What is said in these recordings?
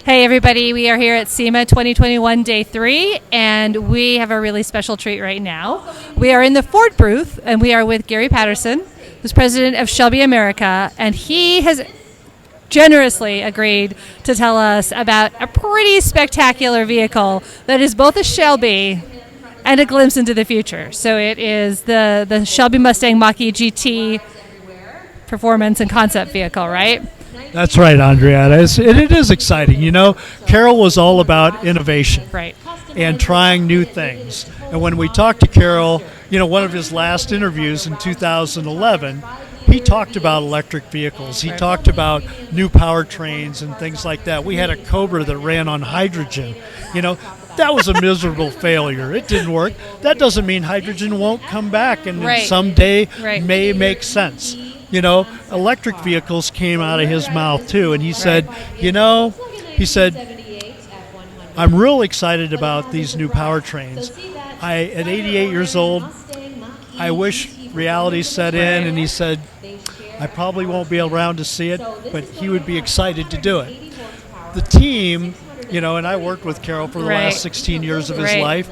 Hey everybody, we are here at SEMA 2021 Day 3, and we have a really special treat right now. We are in the Ford booth, and we are with Gary Patterson, who's president of Shelby America, and he has generously agreed to tell us about a pretty spectacular vehicle that is both a Shelby and a glimpse into the future. So it is the Shelby Mustang Mach-E GT performance and concept vehicle, right? That's right, Andreanna. It is exciting. You know, Carroll was all about innovation, right, and trying new things. And when we talked to Carroll, you know, one of his last interviews in 2011, he talked about electric vehicles. He talked about new powertrains and things like that. We had a Cobra that ran on hydrogen. You know, that was a miserable failure. It didn't work. That doesn't mean hydrogen won't come back and someday may make sense. You know, electric vehicles came out of his mouth too, and he said, I'm real excited about these new powertrains. At 88 years old, I wish reality set in, and he said, I probably won't be around to see it, but he would be excited to do it. The team, you know, and I worked with Carroll for the last 16 years of his life,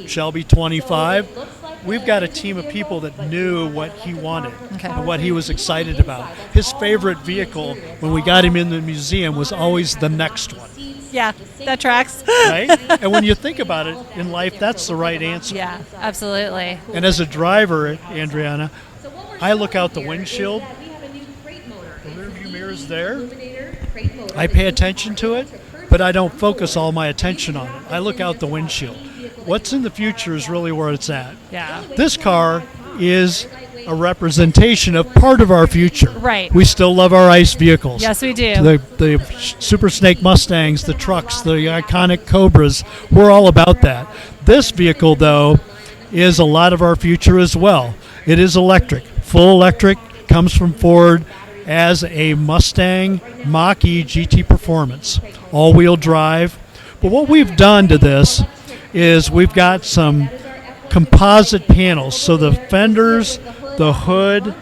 Shelby 25. We've got a team of people that knew what he wanted and what he was excited about. His favorite vehicle when we got him in the museum was always the next one. Yeah, that tracks. Right? And when you think about it in life, that's the right answer. Yeah, absolutely. And as a driver, Andreanna, I look out the windshield. The rearview mirror's there. I pay attention to it, but I don't focus all my attention on it. I look out the windshield. What's in the future is really where it's at. Yeah. This car is a representation of part of our future. Right. We still love our ICE vehicles. Yes, we do. The Super Snake Mustangs, the trucks, the iconic Cobras, we're all about that. This vehicle, though, is a lot of our future as well. It is electric. Full electric, comes from Ford as a Mustang Mach-E GT Performance. All-wheel drive. But what we've done to this is we've got some composite panels. So the fenders, the hood,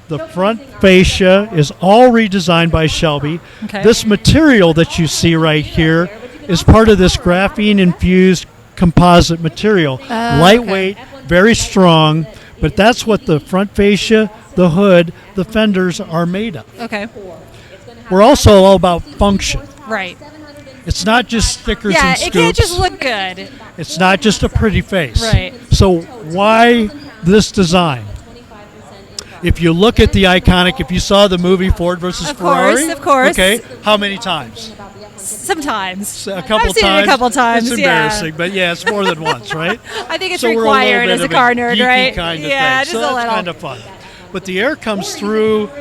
the front fascia is all redesigned by Shelby. Okay. This material that you see right here is part of this graphene-infused composite material. Lightweight, very strong, but that's what the front fascia, the hood, the fenders are made of. Okay. We're also all about function. Right. It's not just stickers and scoops. Yeah, it can't just look good. It's not just a pretty face. Right. So why this design? If you look at the iconic, if you saw the movie Ford versus Ferrari. Of course. Okay, how many times? Sometimes. A couple I've seen times. it a couple times. It's embarrassing, but yeah, it's more than once, right? I think it's so required as a car nerd, right? Kind of yeah, thing. just So a that's little. kind of fun. But the air comes through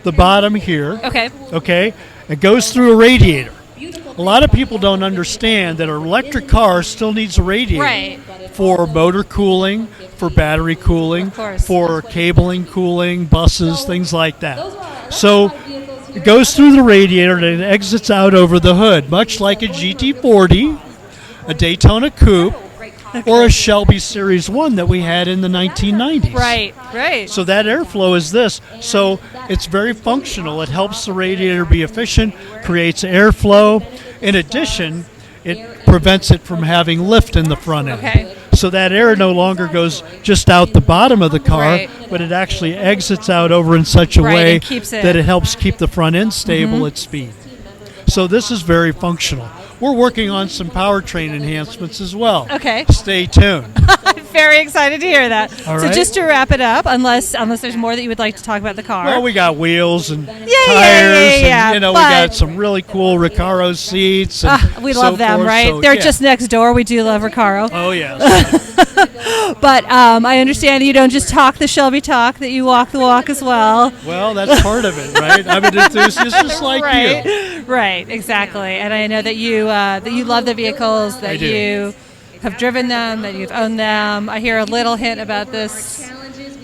the bottom here. Okay. Okay, it goes through a radiator. A lot of people don't understand that an electric car still needs a radiator. Right. For motor cooling, for battery cooling, for cabling cooling, buses, things like that. So it goes through the radiator and it exits out over the hood, much like a GT40, a Daytona Coupe, or a Shelby Series 1 that we had in the 1990s. Right. So that airflow is this. So it's very functional. It helps the radiator be efficient, creates airflow. In addition, it prevents it from having lift in the front end. Okay. So that air no longer goes just out the bottom of the car, but it actually exits out over in such a way that it helps keep the front end stable at speed. So this is very functional. We're working on some powertrain enhancements as well. Okay. Stay tuned. I'm very excited to hear that. All so right. just to wrap it up, unless there's more that you would like to talk about the car. Well, we got wheels and tires, yeah, and you know, we got some really cool Recaro seats. And we love them, forth. right? So, They're just next door. We do love Recaro. Oh, yes. But I understand you don't just talk the Shelby talk, that you walk the walk as well. Well, that's part of it, right? I'm an enthusiast just like you. Right, exactly. And I know that you love the vehicles, that you have driven them, that you've owned them. I hear a little hint about this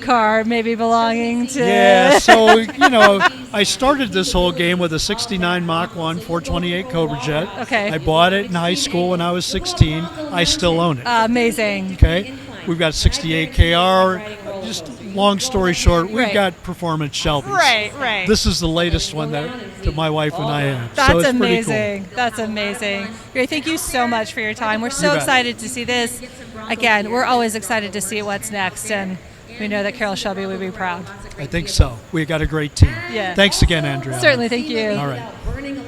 car maybe belonging to... Yeah, so, you know, I started this whole game with a 69 Mach 1 428 Cobra Jet. Okay. I bought it in high school when I was 16. I still own it. Amazing. Okay. We've got 68 KR. Just long story short, we've got performance Shelbys. Right. This is the latest one that that my wife and I have. That's so it's pretty amazing. That's amazing. Gary, thank you so much for your time. We're so You bet. excited to see this. Again, we're always excited to see what's next, and we know that Carroll Shelby would be proud. Cool. I think so. We got a great team. Yeah. Thanks again, Andrea. Certainly, thank you. All right.